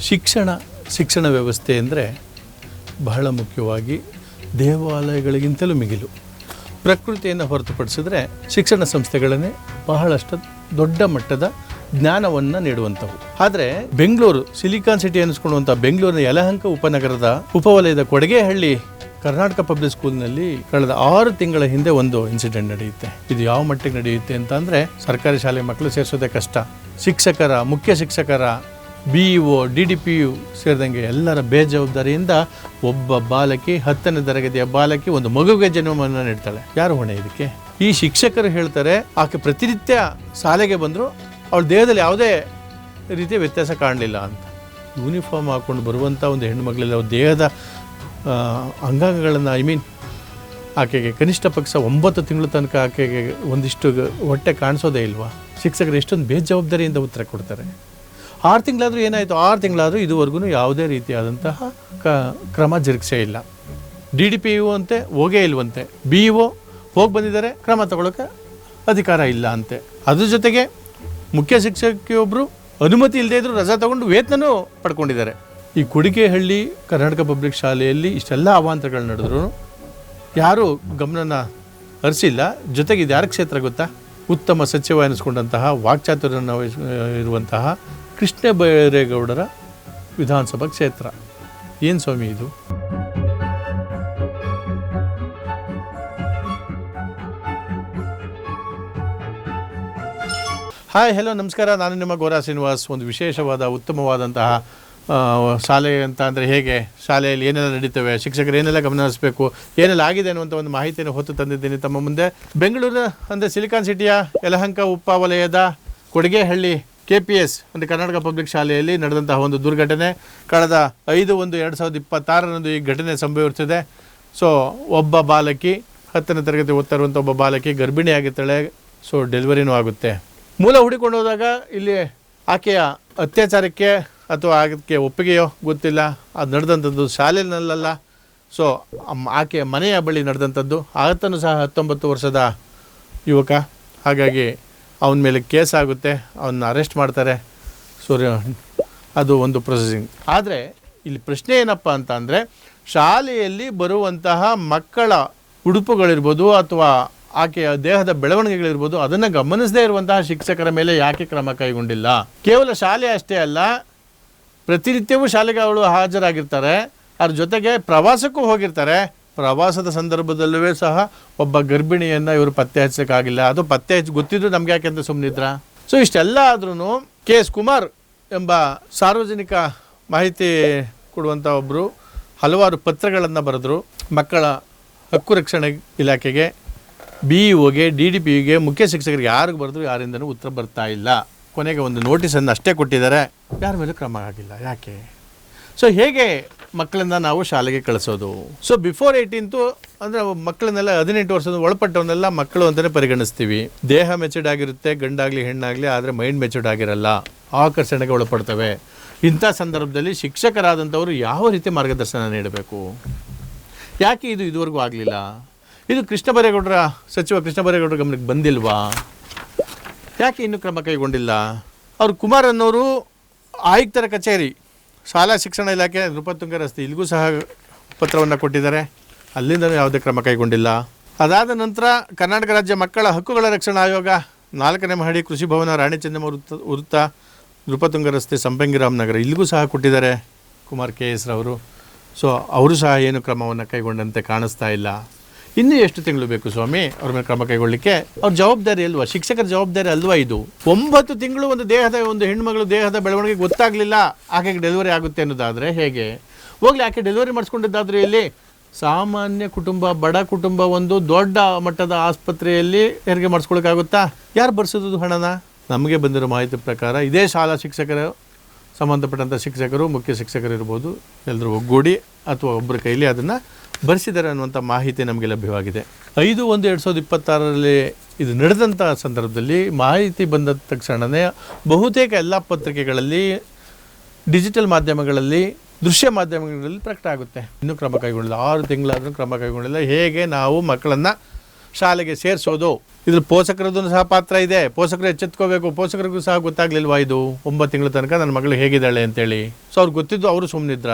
ಶಿಕ್ಷಣ ವ್ಯವಸ್ಥೆ ಅಂದರೆ ಬಹಳ ಮುಖ್ಯವಾಗಿ ದೇವಾಲಯಗಳಿಗಿಂತಲೂ ಮಿಗಿಲು. ಪ್ರಕೃತಿಯನ್ನು ಹೊರತುಪಡಿಸಿದ್ರೆ ಶಿಕ್ಷಣ ಸಂಸ್ಥೆಗಳನ್ನೇ ಬಹಳಷ್ಟು ದೊಡ್ಡ ಮಟ್ಟದ ಜ್ಞಾನವನ್ನು ನೀಡುವಂಥವು. ಆದರೆ ಬೆಂಗಳೂರು ಸಿಲಿಕಾನ್ ಸಿಟಿ ಅನ್ನಿಸ್ಕೊಳ್ಳುವಂಥ ಬೆಂಗಳೂರಿನ ಯಲಹಂಕ ಉಪನಗರದ ಉಪವಲಯದ ಕೊಡಗೇಹಳ್ಳಿ ಕರ್ನಾಟಕ ಪಬ್ಲಿಕ್ ಸ್ಕೂಲ್ನಲ್ಲಿ ಕಳೆದ 6 ತಿಂಗಳ ಹಿಂದೆ ಒಂದು ಇನ್ಸಿಡೆಂಟ್ ನಡೆಯುತ್ತೆ. ಇದು ಯಾವ ಮಟ್ಟಿಗೆ ನಡೆಯುತ್ತೆ ಅಂತ ಅಂದರೆ, ಸರ್ಕಾರಿ ಶಾಲೆ ಮಕ್ಕಳು ಸೇರಿಸೋದೇ ಕಷ್ಟ. ಮುಖ್ಯ ಶಿಕ್ಷಕರ BEO DDPU ಸೇರಿದಂಗೆ ಎಲ್ಲರ ಬೇಜವಾಬ್ದಾರಿಯಿಂದ ಒಬ್ಬ ಬಾಲಕಿ 10ನೇ ತರಗತಿಯ ಬಾಲಕಿ ಒಂದು ಮಗುವಿಗೆ ಜನ್ಮವನ್ನು ನೀಡ್ತಾಳೆ. ಯಾರು ಹೊಣೆ ಇದಕ್ಕೆ? ಈ ಶಿಕ್ಷಕರು ಹೇಳ್ತಾರೆ, ಆಕೆ ಪ್ರತಿನಿತ್ಯ ಶಾಲೆಗೆ ಬಂದರೂ ಅವಳ ದೇಹದಲ್ಲಿ ಯಾವುದೇ ರೀತಿಯ ವ್ಯತ್ಯಾಸ ಕಾಣಲಿಲ್ಲ ಅಂತ. ಯೂನಿಫಾರ್ಮ್ ಹಾಕ್ಕೊಂಡು ಬರುವಂಥ ಒಂದು ಹೆಣ್ಣು ಮಕ್ಕಳೆಲ್ಲ ದೇಹದ ಅಂಗಾಂಗಗಳನ್ನು ಆಕೆಗೆ ಕನಿಷ್ಠ ಪಕ್ಷ 9 ತಿಂಗಳ ತನಕ ಆಕೆಗೆ ಒಂದಿಷ್ಟು ಹೊಟ್ಟೆ ಕಾಣಿಸೋದೇ ಇಲ್ವಾ? ಶಿಕ್ಷಕರು ಎಷ್ಟೊಂದು ಬೇಜವಾಬ್ದಾರಿಯಿಂದ ಉತ್ತರ ಕೊಡ್ತಾರೆ. 6 ತಿಂಗಳಾದರೂ ಏನಾಯಿತು? 6 ತಿಂಗಳಾದರೂ ಇದುವರೆಗೂ ಯಾವುದೇ ರೀತಿಯಾದಂತಹ ಕ್ರಮ ಜರುಗಿಸೇ ಇಲ್ಲ. DDPU ಅಂತೆ ಹೋಗೇ ಇಲ್ವಂತೆ, BEO ಹೋಗಿ ಬಂದಿದ್ದಾರೆ, ಕ್ರಮ ತಗೊಳ್ಳೋಕೆ ಅಧಿಕಾರ ಇಲ್ಲ ಅಂತೆ. ಅದ್ರ ಜೊತೆಗೆ ಮುಖ್ಯ ಶಿಕ್ಷಕಿಯೊಬ್ಬರು ಅನುಮತಿ ಇಲ್ಲದೇ ಇದ್ದರೂ ರಜಾ ತಗೊಂಡು ವೇತನೂ ಪಡ್ಕೊಂಡಿದ್ದಾರೆ. ಈ ಕೊಡಗೇಹಳ್ಳಿ ಕರ್ನಾಟಕ ಪಬ್ಲಿಕ್ ಶಾಲೆಯಲ್ಲಿ ಇಷ್ಟೆಲ್ಲ ಅವಾಂತರಗಳು ನಡೆದ್ರು ಯಾರೂ ಗಮನನ ಹರಿಸಿಲ್ಲ. ಜೊತೆಗೆ ಇದು ಯಾರ ಕ್ಷೇತ್ರ ಗೊತ್ತಾ? ಉತ್ತಮ ಸಚಿವ ಎನಿಸ್ಕೊಂಡಂತಹ ವಾಕ್ಚಾತುರ್ಯನ ಇರುವಂತಹ ಕೃಷ್ಣ ಬೈರೇಗೌಡರ ವಿಧಾನಸಭಾ ಕ್ಷೇತ್ರ. ಏನು ಸ್ವಾಮಿ ಇದು? ಹಾಯ್, ಹೆಲೋ, ನಮಸ್ಕಾರ. ನಾನು ನಿಮ್ಮ ಗೋರಾ ಶ್ರೀನಿವಾಸ್. ಒಂದು ವಿಶೇಷವಾದ ಉತ್ತಮವಾದಂತಹ ಶಾಲೆ ಅಂತ ಅಂದರೆ ಹೇಗೆ, ಶಾಲೆಯಲ್ಲಿ ಏನೆಲ್ಲ ನಡೀತವೆ, ಶಿಕ್ಷಕರು ಏನೆಲ್ಲ ಗಮನ ಹರಿಸಬೇಕು, ಏನೆಲ್ಲ ಆಗಿದೆ ಅನ್ನುವಂಥ ಒಂದು ಮಾಹಿತಿಯನ್ನು ಹೊತ್ತು ತಂದಿದ್ದೀನಿ ತಮ್ಮ ಮುಂದೆ. ಬೆಂಗಳೂರಿನ ಅಂದರೆ ಸಿಲಿಕಾನ್ ಸಿಟಿಯ ಯಲಹಂಕ ಉಪವಲಯದ ಕೊಡಗೇಹಳ್ಳಿ KPS ಅಂದರೆ ಕರ್ನಾಟಕ ಪಬ್ಲಿಕ್ ಶಾಲೆಯಲ್ಲಿ ನಡೆದಂತಹ ಒಂದು ದುರ್ಘಟನೆ. ಕಳೆದ 5/1/2026 ಈ ಘಟನೆ ಸಂಭವಿಸಿದೆ. ಸೊ ಒಬ್ಬ ಬಾಲಕಿ 10ನೇ ತರಗತಿ ಓದ್ತಾ ಇರುವಂಥ ಒಬ್ಬ ಬಾಲಕಿ ಗರ್ಭಿಣಿಯಾಗಿರ್ತಾಳೆ. ಸೊ ಡೆಲಿವರಿನೂ ಆಗುತ್ತೆ. ಮೂಲ ಹುಡುಕೊಂಡು ಹೋದಾಗ ಇಲ್ಲಿ ಆಕೆಯ ಅತ್ಯಾಚಾರಕ್ಕೆ ಅಥವಾ ಅದಕ್ಕೆ ಒಪ್ಪಿಗೆಯೋ ಗೊತ್ತಿಲ್ಲ, ಅದು ನಡೆದಂಥದ್ದು ಶಾಲೆಯಲ್ಲ. ಸೊ ಆಕೆಯ ಮನೆಯ ಬಳಿ ನಡೆದಂಥದ್ದು. ಆತನು ಸಹ 19 ವರ್ಷದ ಯುವಕ. ಹಾಗಾಗಿ ಅವನ ಮೇಲೆ ಕೇಸ್ ಆಗುತ್ತೆ, ಅವನ್ನ ಅರೆಸ್ಟ್ ಮಾಡ್ತಾರೆ. ಸೊ ಅದು ಒಂದು ಪ್ರೊಸೆಸಿಂಗ್. ಆದರೆ ಇಲ್ಲಿ ಪ್ರಶ್ನೆ ಏನಪ್ಪ ಅಂತ ಅಂದರೆ, ಶಾಲೆಯಲ್ಲಿ ಬರುವಂತಹ ಮಕ್ಕಳ ಉಡುಪುಗಳಿರ್ಬೋದು ಅಥವಾ ಆಕೆಯ ದೇಹದ ಬೆಳವಣಿಗೆಗಳಿರ್ಬೋದು, ಅದನ್ನು ಗಮನಿಸದೇ ಇರುವಂತಹ ಶಿಕ್ಷಕರ ಮೇಲೆ ಯಾಕೆ ಕ್ರಮ ಕೈಗೊಂಡಿಲ್ಲ? ಕೇವಲ ಶಾಲೆ ಅಷ್ಟೇ ಅಲ್ಲ, ಪ್ರತಿನಿತ್ಯವೂ ಶಾಲೆಗೆ ಅವಳು ಹಾಜರಾಗಿರ್ತಾರೆ. ಅದ್ರ ಜೊತೆಗೆ ಪ್ರವಾಸಕ್ಕೂ ಹೋಗಿರ್ತಾರೆ. ಪ್ರವಾಸದ ಸಂದರ್ಭದಲ್ಲೂ ಸಹ ಒಬ್ಬ ಗರ್ಭಿಣಿಯನ್ನು ಇವರು ಪತ್ತೆ ಹಚ್ಚೋಕ್ಕಾಗಿಲ್ಲ. ಅದು ಪತ್ತೆ ಹಚ್ಚಿ ಗೊತ್ತಿದ್ರು ನಮ್ಗೆ ಯಾಕೆ ಅಂತ ಸುಮ್ಮನಿದ್ರ. ಸೊ ಇಷ್ಟೆಲ್ಲ ಆದ್ರೂ KS ಕುಮಾರ್ ಎಂಬ ಸಾರ್ವಜನಿಕ ಮಾಹಿತಿ ಕೊಡುವಂಥ ಒಬ್ಬರು ಹಲವಾರು ಪತ್ರಗಳನ್ನು ಬರೆದರು. ಮಕ್ಕಳ ಹಕ್ಕು ರಕ್ಷಣೆ ಇಲಾಖೆಗೆ, BEOಗೆ, DDPUಗೆ, ಮುಖ್ಯ ಶಿಕ್ಷಕರಿಗೆ ಯಾರಿಗೆ ಬರೆದ್ರು ಯಾರಿಂದನೂ ಉತ್ತರ ಬರ್ತಾ ಇಲ್ಲ. ಕೊನೆಗೆ ಒಂದು ನೋಟಿಸನ್ನು ಅಷ್ಟೇ ಕೊಟ್ಟಿದ್ದಾರೆ, ಯಾರ ಮೇಲೂ ಕ್ರಮ ಆಗಿಲ್ಲ. ಯಾಕೆ? ಸೊ ಹೇಗೆ ಮಕ್ಕಳನ್ನ ನಾವು ಶಾಲೆಗೆ ಕಳಿಸೋದು? ಸೊ ಬಿಫೋರ್ 18 ಅಂದರೆ ಮಕ್ಕಳನ್ನೆಲ್ಲ 18 ವರ್ಷದ ಒಳಪಟ್ಟವನ್ನೆಲ್ಲ ಮಕ್ಕಳು ಅಂತಲೇ ಪರಿಗಣಿಸ್ತೀವಿ. ದೇಹ ಮೆಚೂರ್ಡ್ ಆಗಿರುತ್ತೆ, ಗಂಡಾಗಲಿ ಹೆಣ್ಣಾಗಲಿ, ಆದರೆ ಮೈಂಡ್ ಮೆಚೂರ್ಡ್ ಆಗಿರಲ್ಲ, ಆಕರ್ಷಣೆಗೆ ಒಳಪಡ್ತವೆ. ಇಂಥ ಸಂದರ್ಭದಲ್ಲಿ ಶಿಕ್ಷಕರಾದಂಥವರು ಯಾವ ರೀತಿ ಮಾರ್ಗದರ್ಶನ ನೀಡಬೇಕು? ಯಾಕೆ ಇದು ಇದುವರೆಗೂ ಆಗಲಿಲ್ಲ? ಇದು ಸಚಿವ ಕೃಷ್ಣ ಬೈರೇಗೌಡರ ಗಮನಕ್ಕೆ ಬಂದಿಲ್ವಾ? ಯಾಕೆ ಇನ್ನೂ ಕ್ರಮ ಕೈಗೊಂಡಿಲ್ಲ? ಅವರು ಕುಮಾರ್ ಅನ್ನೋರು ಆಯುಕ್ತರ ಕಚೇರಿ, ಶಾಲಾ ಶಿಕ್ಷಣ ಇಲಾಖೆ, ನೃಪತುಂಗ ರಸ್ತೆ, ಇಲ್ಲಿಗೂ ಸಹ ಪತ್ರವನ್ನು ಕೊಟ್ಟಿದ್ದಾರೆ. ಅಲ್ಲಿಂದಲೂ ಯಾವುದೇ ಕ್ರಮ ಕೈಗೊಂಡಿಲ್ಲ. ಅದಾದ ನಂತರ ಕರ್ನಾಟಕ ರಾಜ್ಯ ಮಕ್ಕಳ ಹಕ್ಕುಗಳ ರಕ್ಷಣಾ ಆಯೋಗ 4ನೇ ಮಹಡಿ ಕೃಷಿ ಭವನ, ರಾಣಿ ಚೆನ್ನಮ್ಮ ವೃತ್ತ, ನೃಪತುಂಗ ರಸ್ತೆ, ಸಂಪಂಗಿರಾಮ್ ನಗರ, ಇಲ್ಲಿಗೂ ಸಹ ಕೊಟ್ಟಿದ್ದಾರೆ ಕುಮಾರ್ KS ರವರು. ಸೊ ಅವರು ಸಹ ಏನು ಕ್ರಮವನ್ನು ಕೈಗೊಂಡಂತೆ ಕಾಣಿಸ್ತಾ ಇಲ್ಲ. ಇನ್ನೂ ಎಷ್ಟು ತಿಂಗಳು ಬೇಕು ಸ್ವಾಮಿ ಅವ್ರ ಮೇಲೆ ಕ್ರಮ ಕೈಗೊಳ್ಳಲಿಕ್ಕೆ? ಅವ್ರ ಜವಾಬ್ದಾರಿ ಅಲ್ವಾ? ಶಿಕ್ಷಕರ ಜವಾಬ್ದಾರಿ ಅಲ್ವಾ ಇದು? 9 ತಿಂಗಳು ಒಂದು ಹೆಣ್ಮಗಳು ದೇಹದ ಬೆಳವಣಿಗೆ ಗೊತ್ತಾಗಲಿಲ್ಲ, ಆಕೆಗೆ ಡೆಲಿವರಿ ಆಗುತ್ತೆ ಅನ್ನೋದಾದರೆ ಹೇಗೆ? ಹೋಗ್ಲಿ, ಆಕೆ ಡೆಲಿವರಿ ಮಾಡಿಸ್ಕೊಂಡಿದ್ದಾದ್ರೆ ಇಲ್ಲಿ ಸಾಮಾನ್ಯ ಕುಟುಂಬ, ಬಡ ಕುಟುಂಬ ಒಂದು ದೊಡ್ಡ ಮಟ್ಟದ ಆಸ್ಪತ್ರೆಯಲ್ಲಿ ಹೆರಿಗೆ ಮಾಡಿಸ್ಕೊಳಕ್ಕಾಗುತ್ತಾ? ಯಾರು ಬರ್ಸೋದು ಹಣನ? ನಮಗೆ ಬಂದಿರೋ ಮಾಹಿತಿ ಪ್ರಕಾರ ಇದೇ ಶಾಲಾ ಶಿಕ್ಷಕರು, ಸಂಬಂಧಪಟ್ಟಂಥ ಶಿಕ್ಷಕರು, ಮುಖ್ಯ ಶಿಕ್ಷಕರು ಇರ್ಬೋದು, ಎಲ್ಲರೂ ಒಗ್ಗೂಡಿ ಅಥವಾ ಒಬ್ಬರ ಕೈಲಿ ಅದನ್ನು ಬರೆಸಿದ್ದಾರೆ ಅನ್ನುವಂಥ ಮಾಹಿತಿ ನಮಗೆ ಲಭ್ಯವಾಗಿದೆ. 5/1/2026 ಇದು ನಡೆದಂಥ ಸಂದರ್ಭದಲ್ಲಿ ಮಾಹಿತಿ ಬಂದ ತಕ್ಷಣವೇ ಬಹುತೇಕ ಎಲ್ಲ ಪತ್ರಿಕೆಗಳಲ್ಲಿ, ಡಿಜಿಟಲ್ ಮಾಧ್ಯಮಗಳಲ್ಲಿ, ದೃಶ್ಯ ಮಾಧ್ಯಮಗಳಲ್ಲಿ ಪ್ರಕಟ ಆಗುತ್ತೆ. ಇನ್ನೂ ಕ್ರಮ ಕೈಗೊಂಡಿಲ್ಲ. 6 ತಿಂಗಳಾದರೂ ಕ್ರಮ ಕೈಗೊಂಡಿಲ್ಲ. ಹೇಗೆ ನಾವು ಮಕ್ಕಳನ್ನು ಶಾಲೆಗೆ ಸೇರಿಸೋದು. ಇದ್ರ ಪೋಷಕರದ್ದು ಸಹ ಪಾತ್ರ ಇದೆ. ಪೋಷಕರು ಎಚ್ಚೆತ್ಕೋಬೇಕು. ಪೋಷಕರಿಗೂ ಸಹ ಗೊತ್ತಾಗ್ಲಿಲ್ವಾ ಇದು 9 ತಿಂಗಳ ತನಕ ನನ್ನ ಮಗಳು ಹೇಗಿದ್ದಾಳೆ ಅಂತೇಳಿ? ಸೊ ಅವ್ರಿಗೆ ಗೊತ್ತಿದ್ದು ಅವರು ಸುಮ್ಮನಿದ್ರ.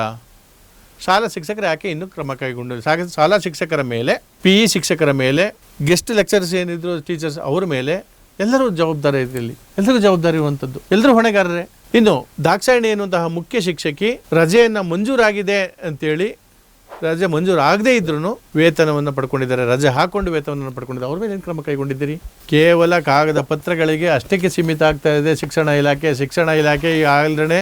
ಶಾಲಾ ಶಿಕ್ಷಕರು ಯಾಕೆ ಇನ್ನೂ ಕ್ರಮ ಕೈಗೊಂಡು? ಶಾಲಾ ಶಿಕ್ಷಕರ ಮೇಲೆ, PE ಶಿಕ್ಷಕರ ಮೇಲೆ, ಗೆಸ್ಟ್ ಲೆಕ್ಚರ್ಸ್ ಏನಿದ್ರು ಟೀಚರ್ಸ್ ಅವ್ರ ಮೇಲೆ ಎಲ್ಲರೂ ಜವಾಬ್ದಾರಿ ಇದರಲ್ಲಿ, ಎಲ್ಲರೂ ಜವಾಬ್ದಾರಿ ಇರುವಂಥದ್ದು, ಎಲ್ಲರೂ ಹೊಣೆಗಾರರೇ. ಇನ್ನು ದಾಕ್ಷಾಯಿಣಿ ಎನ್ನುವಂತಹ ಮುಖ್ಯ ಶಿಕ್ಷಕಿ ರಜೆಯನ್ನು ಮಂಜೂರಾಗಿದೆ ಅಂತೇಳಿ ರಜೆ ಮಂಜೂರಾಗದೇ ಇದ್ರೂ ವೇತನವನ್ನು ಪಡ್ಕೊಂಡಿದ್ದಾರೆ, ರಜೆ ಹಾಕೊಂಡು ವೇತನವನ್ನು ಪಡ್ಕೊಂಡಿದ್ದಾರೆ. ಅವ್ರ ಮೇಲೆ ಏನು ಕ್ರಮ ಕೈಗೊಂಡಿದ್ದೀರಿ? ಕೇವಲ ಕಾಗದ ಪತ್ರಗಳಿಗೆ ಅಷ್ಟಕ್ಕೆ ಸೀಮಿತ ಆಗ್ತಾ ಇದೆ ಶಿಕ್ಷಣ ಇಲಾಖೆ. ಶಿಕ್ಷಣ ಇಲಾಖೆ ಆಲ್ರೆಡಿ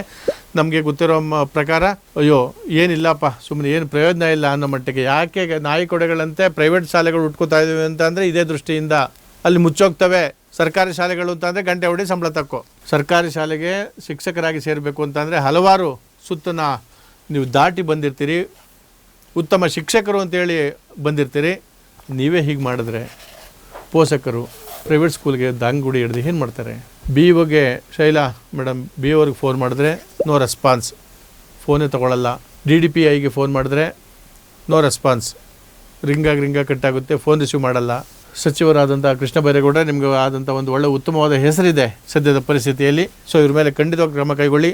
ನಮಗೆ ಗೊತ್ತಿರೋ ಪ್ರಕಾರ ಅಯ್ಯೋ ಏನಿಲ್ಲಪ್ಪ, ಸುಮ್ಮನೆ ಏನು ಪ್ರಯೋಜನ ಇಲ್ಲ ಅನ್ನೋ ಮಟ್ಟಿಗೆ. ಯಾಕೆ ನಾಯಿ ಕೊಡೆಗಳಂತೆ ಪ್ರೈವೇಟ್ ಶಾಲೆಗಳು ಉಟ್ಕೋತಾ ಇದ್ದೀವಿ ಅಂತ ಅಂದರೆ ಇದೇ ದೃಷ್ಟಿಯಿಂದ ಅಲ್ಲಿ ಮುಚ್ಚೋಗ್ತವೆ. ಸರ್ಕಾರಿ ಶಾಲೆಗಳು ಅಂತಂದರೆ ಗಂಟೆ ಹೊಡಿ ಸಂಬಳ ತಕ್ಕೋ. ಸರ್ಕಾರಿ ಶಾಲೆಗೆ ಶಿಕ್ಷಕರಾಗಿ ಸೇರಬೇಕು ಅಂತಂದರೆ ಹಲವಾರು ಸುತ್ತನ ನೀವು ದಾಟಿ ಬಂದಿರ್ತೀರಿ, ಉತ್ತಮ ಶಿಕ್ಷಕರು ಅಂತೇಳಿ ಬಂದಿರ್ತೀರಿ. ನೀವೇ ಹೀಗೆ ಮಾಡಿದ್ರೆ ಪೋಷಕರು ಪ್ರೈವೇಟ್ ಸ್ಕೂಲ್ಗೆ ದಾಂಗುಡಿ ಹಿಡ್ದು ಏನು ಮಾಡ್ತಾರೆ? BOಗೆ ಶೈಲಾ ಮೇಡಮ್ BOವ್ರಿಗೆ ಫೋನ್ ಮಾಡಿದ್ರೆ ನೋ ರೆಸ್ಪಾನ್ಸ್, ಫೋನೇ ತೊಗೊಳ್ಳಲ್ಲ. DDPIಗೆ ಫೋನ್ ಮಾಡಿದ್ರೆ ನೋ ರೆಸ್ಪಾನ್ಸ್, ರಿಂಗಾಗಿ ಕಟ್ಟಾಗುತ್ತೆ, ಫೋನ್ ರಿಸೀವ್ ಮಾಡಲ್ಲ. ಸಚಿವರಾದಂಥ ಕೃಷ್ಣ ಬೈರೇಗೌಡ ನಿಮಗೆ ಆದಂಥ ಒಂದು ಒಳ್ಳೆ ಉತ್ತಮವಾದ ಹೆಸರಿದೆ ಸದ್ಯದ ಪರಿಸ್ಥಿತಿಯಲ್ಲಿ. ಸೊ ಇವ್ರ ಮೇಲೆ ಖಂಡಿತವಾಗಿ ಕ್ರಮ ಕೈಗೊಳ್ಳಿ.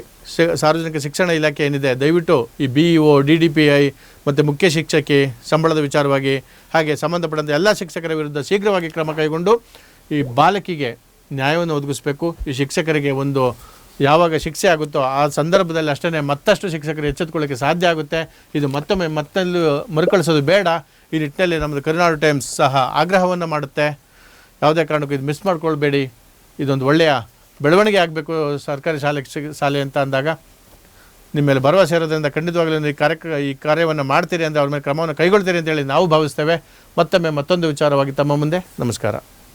ಸಾರ್ವಜನಿಕ ಶಿಕ್ಷಣ ಇಲಾಖೆ ಏನಿದೆ ದಯವಿಟ್ಟು ಈ BEO, DDPI ಮತ್ತು ಮುಖ್ಯ ಶಿಕ್ಷಕಿ ಸಂಬಳದ ವಿಚಾರವಾಗಿ ಹಾಗೆ ಸಂಬಂಧಪಟ್ಟಂಥ ಎಲ್ಲ ಶಿಕ್ಷಕರ ವಿರುದ್ಧ ಶೀಘ್ರವಾಗಿ ಕ್ರಮ ಕೈಗೊಂಡು ಈ ಬಾಲಕಿಗೆ ನ್ಯಾಯವನ್ನು ಒದಗಿಸಬೇಕು. ಈ ಶಿಕ್ಷಕರಿಗೆ ಒಂದು ಯಾವಾಗ ಶಿಕ್ಷೆ ಆಗುತ್ತೋ ಆ ಸಂದರ್ಭದಲ್ಲಿ ಅಷ್ಟೇ ಮತ್ತಷ್ಟು ಶಿಕ್ಷಕರು ಎಚ್ಚೆತ್ತುಕೊಳ್ಳೋಕ್ಕೆ ಸಾಧ್ಯ ಆಗುತ್ತೆ. ಇದು ಮತ್ತೊಂದು ಮರುಕಳಿಸೋದು ಬೇಡ. ಈ ನಿಟ್ಟಿನಲ್ಲಿ ನಮ್ಮದು ಕರುನಾಡು ಟೈಮ್ಸ್ ಸಹ ಆಗ್ರಹವನ್ನು ಮಾಡುತ್ತೆ. ಯಾವುದೇ ಕಾರಣಕ್ಕೂ ಇದು ಮಿಸ್ ಮಾಡ್ಕೊಳ್ಬೇಡಿ. ಇದೊಂದು ಒಳ್ಳೆಯ ಬೆಳವಣಿಗೆ ಆಗಬೇಕು ಸರ್ಕಾರಿ ಶಾಲೆ ಅಂತ ಅಂದಾಗ ನಿಮ್ಮ ಮೇಲೆ ಭರವಸೆ ಇರೋದ್ರಿಂದ ಖಂಡಿತವಾಗಲೂ ಈ ಕಾರ್ಯವನ್ನು ಮಾಡ್ತೀರಿ ಅಂದರೆ ಅವ್ರ ಮೇಲೆ ಕ್ರಮವನ್ನು ಕೈಗೊಳ್ತೀರಿ ಅಂತೇಳಿ ನಾವು ಭಾವಿಸ್ತೇವೆ. ಮತ್ತೊಂದು ವಿಚಾರವಾಗಿ ತಮ್ಮ ಮುಂದೆ ನಮಸ್ಕಾರ.